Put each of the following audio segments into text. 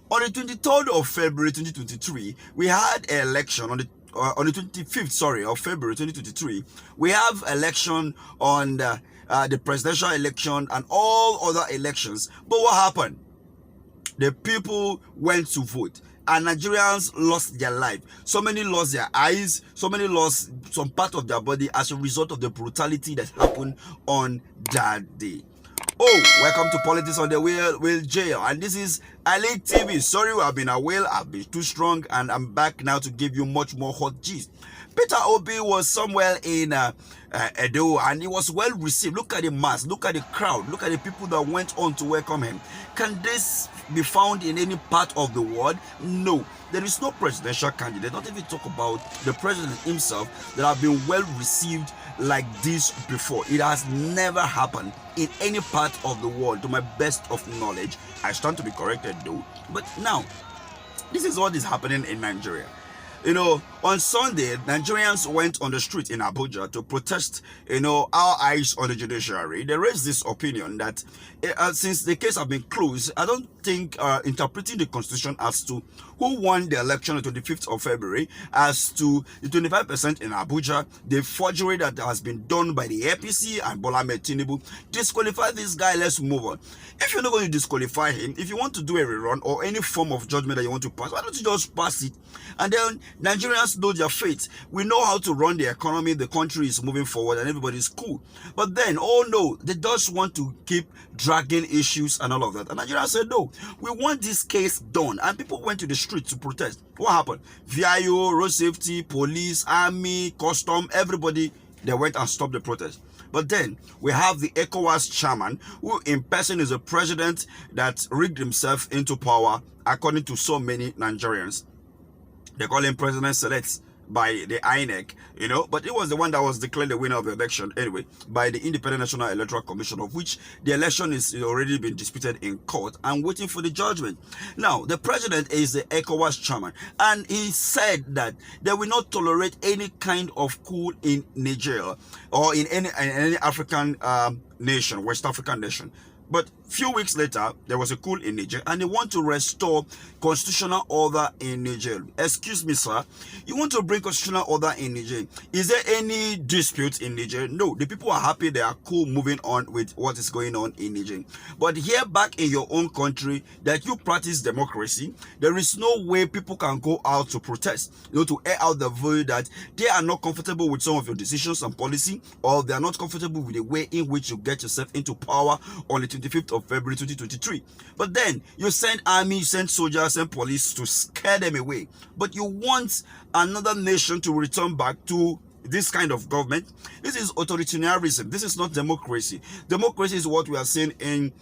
On the 23rd of February 2023, we had an election on the 25th, sorry, of February 2023. We have election on the presidential election and all other elections. But what happened? The people went to vote and Nigerians lost their life. So many lost their eyes, so many lost some part of their body as a result of the brutality that happened on that day. Oh, welcome to Politics on the Wheel Jail, and this is Elite TV. Sorry, I've been away, I've been too strong, and I'm back now to give you much more hot gist. Peter Obi was somewhere in Edo, and he was well received. Look at the mass, look at the crowd, look at the people that went on to welcome him. Can this be found in any part of the world? No. There is no presidential candidate, not even talk about the president himself, that have been well received like this before. It has never happened in any part of the world, to my best of knowledge. I stand to be corrected though. But now, this is what is happening in Nigeria. You know, on Sunday, Nigerians went on the street in Abuja to protest, our eyes on the judiciary. They raised this opinion that since the case have been closed, I don't think interpreting the constitution as to who won the election on the 25th of February, as to the 25% in Abuja, the forgery that has been done by the APC and Asked Tinubu, disqualify this guy, let's move on. If you're not going to disqualify him, if you want to do a rerun or any form of judgment that you want to pass, why don't you just pass it? And then Nigerians know their fate. We know how to run the economy, the country is moving forward and everybody's cool. But then, oh no, they just want to keep dragging issues and all of that. And Nigerians said, no, we want this case done. And people went to the street to protest. What happened? VIO, road safety, police, army, custom, everybody, they went and stopped the protest. But then we have the ECOWAS chairman, who in person is a president that rigged himself into power, according to so many Nigerians. They call him President Select by the INEC, but it was the one that was declared the winner of the election anyway by the Independent National Electoral Commission, of which the election is already been disputed in court and waiting for the judgment. Now, the president is the ECOWAS chairman, and he said that they will not tolerate any kind of coup in Nigeria or in any African nation, West African nation. But few weeks later, there was a coup in Niger, and they want to restore constitutional order in Niger. Excuse me, sir. You want to bring constitutional order in Niger? Is there any dispute in Niger? No. The people are happy. They are cool moving on with what is going on in Niger. But here back in your own country, that you practice democracy, there is no way people can go out to protest, to air out the view that they are not comfortable with some of your decisions and policy, or they are not comfortable with the way in which you get yourself into power on the 25th of February 2023. But then you send army, you send soldiers, send police to scare them away. But you want another nation to return back to this kind of government. This is authoritarianism. This is not democracy. Democracy is what we are saying in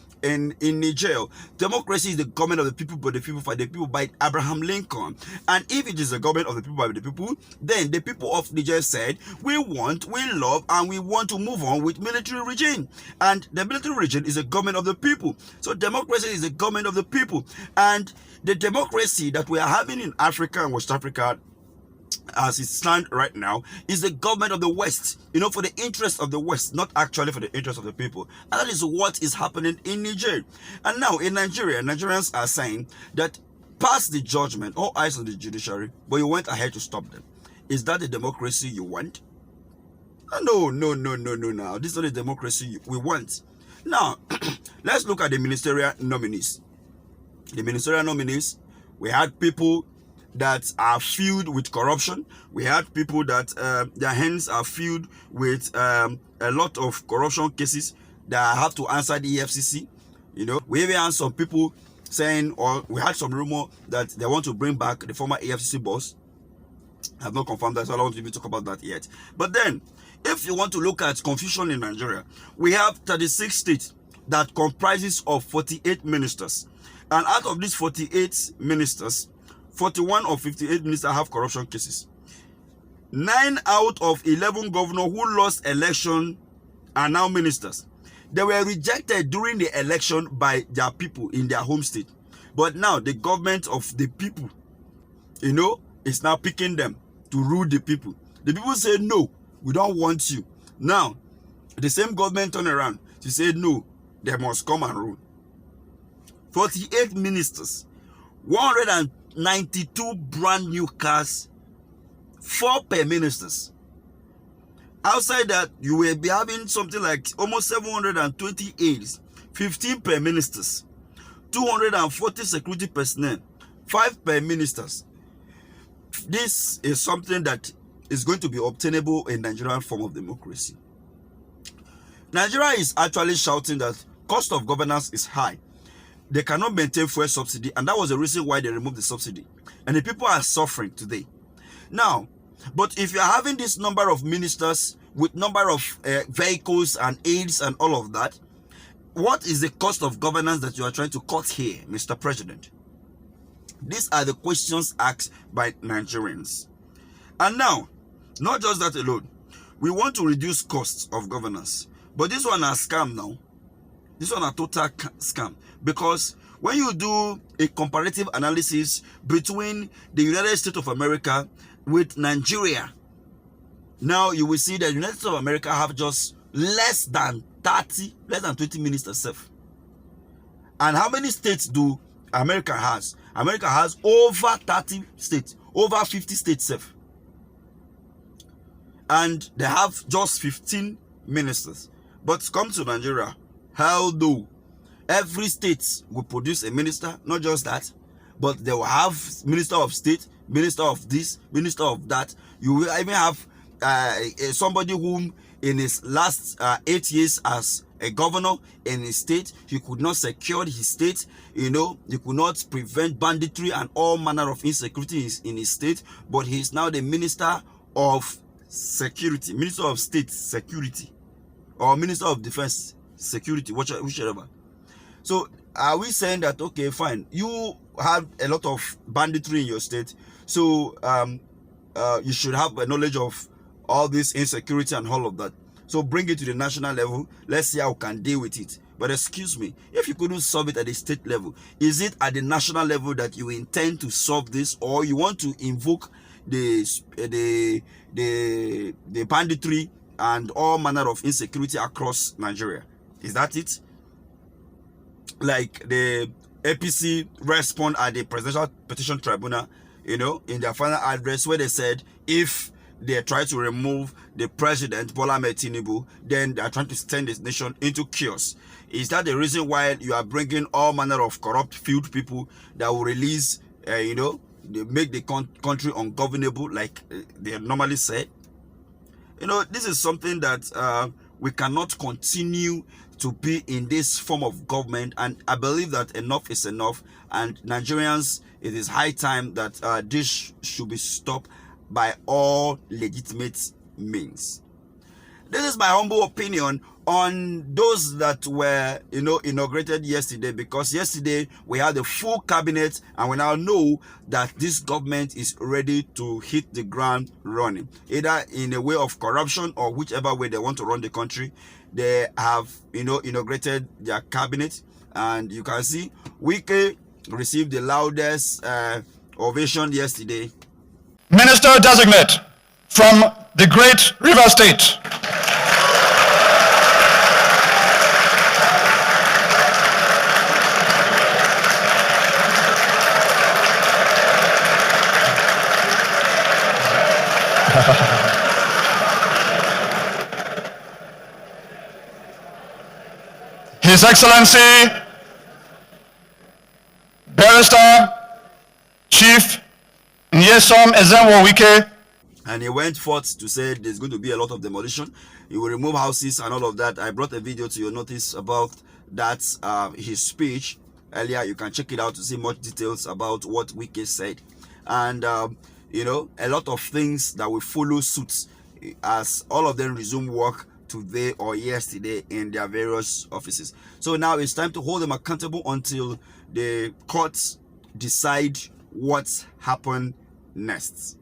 Niger. Democracy is the government of the people, but the people for the people, by Abraham Lincoln. And if it is the government of the people by the people, then the people of Niger said, we love, and we want to move on with military regime. And the military regime is the government of the people. So democracy is the government of the people. And the democracy that we are having in Africa and West Africa, as it stands right now, is the government of the West, for the interest of the West, not actually for the interest of the people. And that is what is happening in Niger. And now in Nigeria, Nigerians are saying that pass the judgment, all eyes on the judiciary, but you went ahead to stop them. Is that the democracy you want? No. This is not the democracy we want. Now, let's look at the ministerial nominees. The ministerial nominees, we had people that are filled with corruption. We had people that their hands are filled with a lot of corruption cases that have to answer the EFCC. We even had some people saying, or we had some rumor that they want to bring back the former EFCC boss. I have not confirmed that, so I don't want to even talk about that yet. But then, if you want to look at confusion in Nigeria, we have 36 states that comprises of 48 ministers. And out of these 48 ministers, 41 of 58 ministers have corruption cases. 9 out of 11 governors who lost election are now ministers. They were rejected during the election by their people in their home state. But now the government of the people, is now picking them to rule the people. The people say, no, we don't want you. Now, the same government turn around to say, no, they must come and rule. 48 ministers 192 brand new cars, 4 per ministers. Outside that, you will be having something like almost 720 aides, 15 per ministers, 240 security personnel, 5 per ministers. This is something that is going to be obtainable in Nigerian form of democracy. Nigeria is actually shouting that cost of governance is high. They cannot maintain fuel subsidy, and that was the reason why they removed the subsidy. And the people are suffering today. Now, but if you're having this number of ministers with number of vehicles and aids and all of that, what is the cost of governance that you are trying to cut here, Mr. President? These are the questions asked by Nigerians. And now, not just that alone, we want to reduce costs of governance. But this one a scam now. This one a total scam. Because when you do a comparative analysis between the United States of America with Nigeria, now you will see that the United States of America have just less than 20 ministers self. And how many states do America has? America has over 30 states, over 50 states self. And they have just 15 ministers. But come to Nigeria, hell no. Every state will produce a minister, not just that, but they will have minister of state, minister of this, minister of that. You will even have somebody whom in his last 8 years as a governor in his state, he could not secure his state, you know, he could not prevent banditry and all manner of insecurity in his state, but he is now the minister of security, minister of state security, or minister of defense security, whichever. So are we saying that, okay, fine, you have a lot of banditry in your state, so you should have a knowledge of all this insecurity and all of that, so bring it to the national level, let's see how we can deal with it. But excuse me, if you couldn't solve it at the state level, is it at the national level that you intend to solve this, or you want to invoke the banditry and all manner of insecurity across Nigeria? Is that it? Like the APC respond at the Presidential Petition Tribunal, you know, in their final address, where they said if they try to remove the president, Bola Ahmed Tinubu, then they are trying to send this nation into chaos. Is that the reason why you are bringing all manner of corrupt field people that will release, you know, they make the country ungovernable, like they normally say? You know, this is something that we cannot continue to be in this form of government, and I believe that enough is enough, and Nigerians, it is high time that this should be stopped by all legitimate means. This is my humble opinion on those that were, you know, inaugurated yesterday, because yesterday we had a full cabinet, and we now know that this government is ready to hit the ground running, either in a way of corruption or whichever way they want to run the country. They have, you know, inaugurated their cabinet, and you can see Wike received the loudest ovation yesterday. Minister designate from the great River State. His Excellency, Barrister Chief Nyesom Ezenwo Wike. And he went forth to say there's going to be a lot of demolition. He will remove houses and all of that. I brought a video to your notice about that, his speech earlier. You can check it out to see much details about what Wike said. And, you know, a lot of things that will follow suit as all of them resume work today or yesterday in their various offices. So now it's time to hold them accountable until the courts decide what's happened next.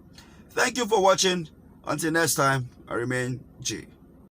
Thank you for watching. Until next time, I remain J.